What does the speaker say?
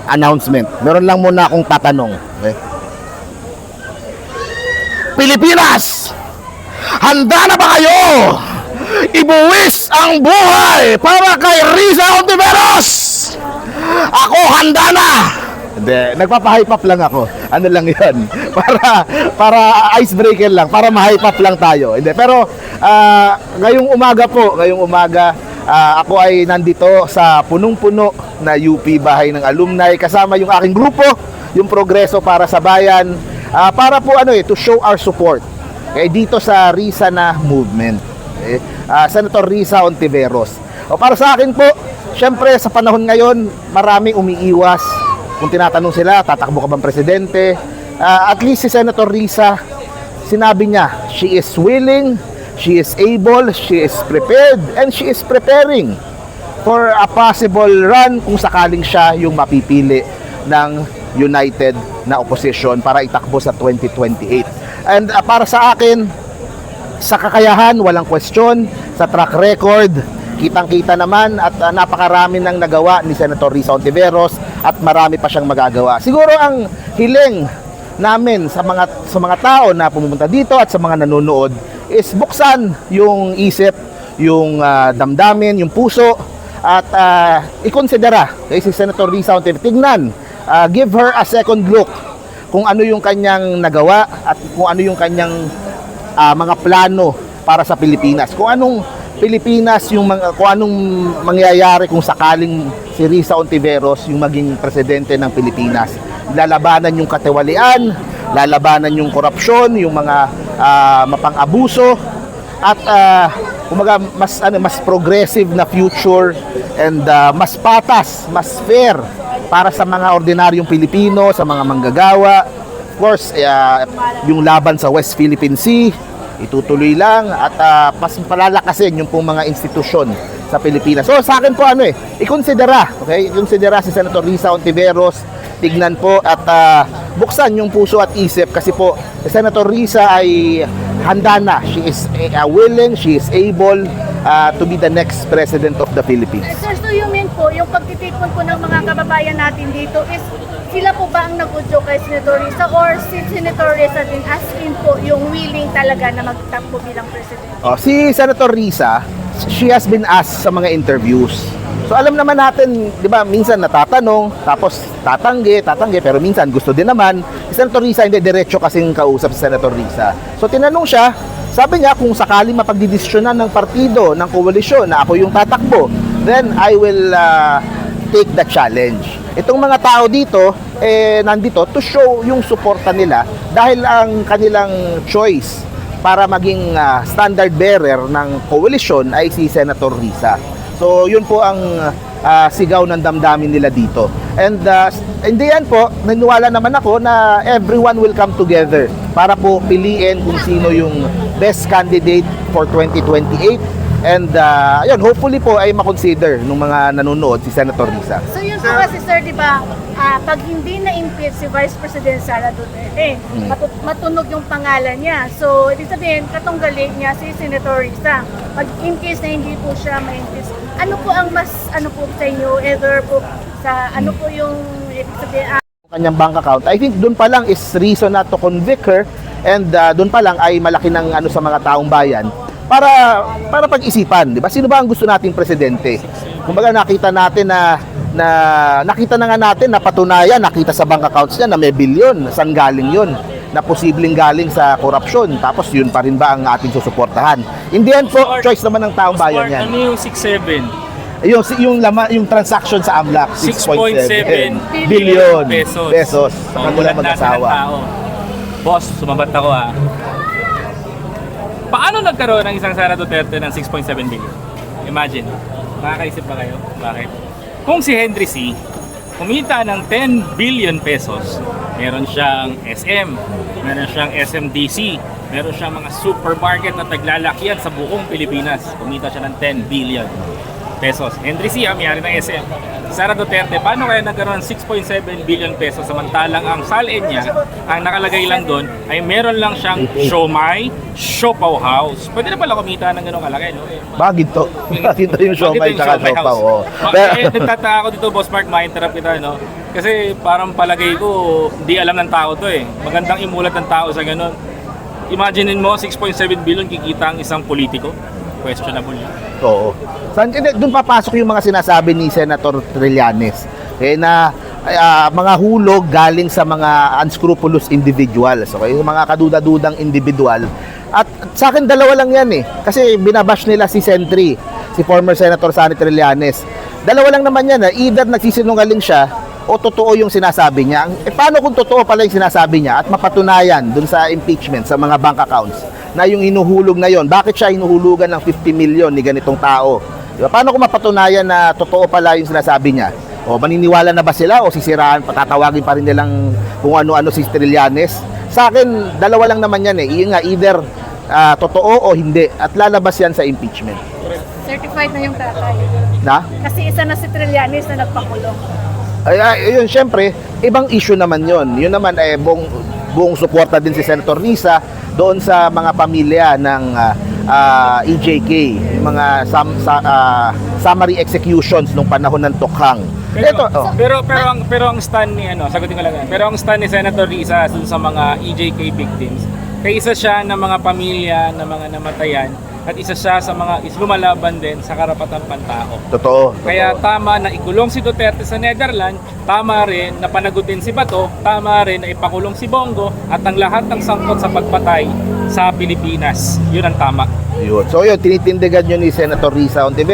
announcement. Meron lang muna akong tatanong. Okay? Pilipinas! Handa na ba kayo? Ibuwis ang buhay para kay Risa Hontiveros! Ako handa na! Hindi, nagpapahype up lang ako. Ano lang 'yan? Para icebreaker lang, para ma-hype up lang tayo. Hindi, pero ngayong umaga ako ay nandito sa punong-puno na UP Bahay ng Alumni kasama yung aking grupo, yung Progreso para sa Bayan, para po to show our support dito sa Risa na movement. Senator Risa Hontiveros. Para sa akin po, syempre sa panahon ngayon, maraming umiiwas. Kung tinatanong sila, tatakbo ka bang presidente? At least si Senator Risa, sinabi niya, she is willing, she is able, she is prepared, and she is preparing for a possible run kung sakaling siya yung mapipili ng united na opposition para itakbo sa 2028. And para sa akin, sa kakayahan, walang question, sa track record, kitang-kita naman at napakarami nang nagawa ni Senator Risa Hontiveros at marami pa siyang magagawa. Siguro ang hiling namin sa mga tao na pumunta dito at sa mga nanonood is buksan yung isip, yung damdamin, yung puso at ikonsidera kay si Senator Risa Hontiveros. Tignan, give her a second look kung ano yung kanyang nagawa at kung ano yung kanyang mga plano para sa Pilipinas. Kung anong Pilipinas kung anong mangyayari kung sakaling si Risa Hontiveros yung maging presidente ng Pilipinas. Lalabanan yung katiwalian, lalabanan yung korupsyon, yung mga mapang-abuso at mas progressive na future and mas patas, mas fair para sa mga ordinaryong Pilipino, sa mga manggagawa. Of course, yung laban sa West Philippine Sea itutuloy lang at pas palalakasin yung pong mga institusyon sa Pilipinas. So sa akin po ikonsidera, ikonsidera si Senator Risa Hontiveros, tignan po at buksan yung puso at isip kasi po si Senator Risa ay handa na. She is willing, she is able to be the next president of the Philippines. Sir, so you mean po, yung pagtitipon po ng mga kababayan natin dito is sila po ba ang nag-udyo kay Senator Risa or si Senator Risa din as in po yung willing talaga na magtakbo bilang president? Si Senator Risa, she has been asked sa mga interviews. So alam naman natin, 'di ba, minsan natatanong, tapos tatanggi, pero minsan gusto din naman. Si Senator Risa hindi diretso kasing kausap si Senator Risa. So tinanong siya, sabi niya kung sakaling mapagdidesisyonan ng partido, ng koalisyon na ako yung tatakbo, then I will take the challenge. Itong mga tao dito nandito to show yung suporta nila dahil ang kanilang choice para maging standard bearer ng koalisyon ay si Senator Risa. So yun po ang sigaw ng damdamin nila dito. And hindi yan po, naniniwala naman ako na everyone will come together para po piliin kung sino yung best candidate for 2028. And yun, hopefully po ay makonsider ng mga nanonood si Senator Risa. So yun po kasi sir, di ba, pag hindi na-impeach si Vice President Sara Duterte, matunog yung pangalan niya. So, ibig sabihin, katunggali niya si Senator Risa. Pag in case na hindi po siya ma-impeach, ano po ang mas, po sa inyo, either po sa, po yung, ibig sabihin, kanyang bank account, I think doon pa lang is reason na to convict her and doon pa lang ay malaki ng sa mga taong bayan para pag-isipan, di ba? Sino ba ang gusto nating presidente? Kumbaga nakita natin nakita na nga natin na patunayan, nakita sa bank accounts niya na may bilyon, saan galing yun? Na posibleng galing sa korupsyon, tapos yun pa rin ba ang ating susuportahan? Hindi yan po, choice naman ng taong bayan yan. Ano yung 6.7? Yung transaction sa AMLAC, 6.7 billion pesos. Sa kanilang mag-asawa. Boss, sumabat ako Paano nagkaroon ng isang Sara Duterte ng 6.7 billion? Imagine. Makakaisip ba kayo? Bakit? Kung si Henry C. kumita ng 10 billion pesos, meron siyang SM, meron siyang SMDC, meron siyang mga supermarket na taglalakyan sa buong Pilipinas. Kumita siya ng 10 billion pesos. Henry C. may-ari ng SM. Sara Duterte, paano kaya nagkaroon ng 6.7 billion pesos samantalang ang salin niya, ang nakalagay lang doon ay meron lang siyang siomai, siopaw house. Pwede na pala kumita ng ganong kalaki, no? Bakit to? Bakit to yung siomay tsaka siopaw? Oh. Nagtataka ako dito, Boss Mark, ma-interrupt kita, no? Kasi parang palagay ko, di alam ng tao to eh. Magandang imulat ng tao sa ganon. Imaginein mo, 6.7 billion kikita ang isang politiko. Questionable yun. Oo. Doon papasok yung mga sinasabi ni Senator Trillanes. Na mga hulog galing sa mga unscrupulous individuals. Okay? Yung mga kaduda-dudang individual. At sa akin, dalawa lang yan eh. Kasi binabash nila si Sentry, si former Senator Sani Trillanes. Dalawa lang naman yan. Either nagsisinungaling siya o totoo yung sinasabi niya. Paano kung totoo pala yung sinasabi niya at mapatunayan dun sa impeachment, sa mga bank accounts, na yung hinuhulog na yon, bakit siya hinuhulugan ng 50 million ni ganitong tao? Diba? Paano kung mapatunayan na totoo pala yung sinasabi niya? O maniniwala na ba sila o sisiraan, patatawagin pa rin nilang kung ano-ano si Trillanes? Sa akin, dalawa lang naman yan eh. Either totoo o hindi. At lalabas yan sa impeachment. Certified na yung tatay. Na? Kasi isa na si Trillanes na nagpakulong. Yun, syempre, ibang issue naman yun. Yun naman, buong suporta din si Senator Risa doon sa mga pamilya ng EJK, mga summary executions nung panahon ng Tokhang. Pero ang stand ni sagutin ko lang yan. Pero ang stand ni Senator Risa dun sa mga EJK victims, kaya isa siya ng mga pamilya ng mga namatayan at isa siya sa mga lumalaban din sa karapatang pantao. Totoo. Kaya tama na ikulong si Duterte sa Netherlands, tama rin na panagutin si Bato, tama rin na ipakulong si Bongo at ang lahat ng sangkot sa pagpatay sa Pilipinas. Yun ang tama. Yun. So yun, tinitindigan yun ni Senator Risa Ontiveros.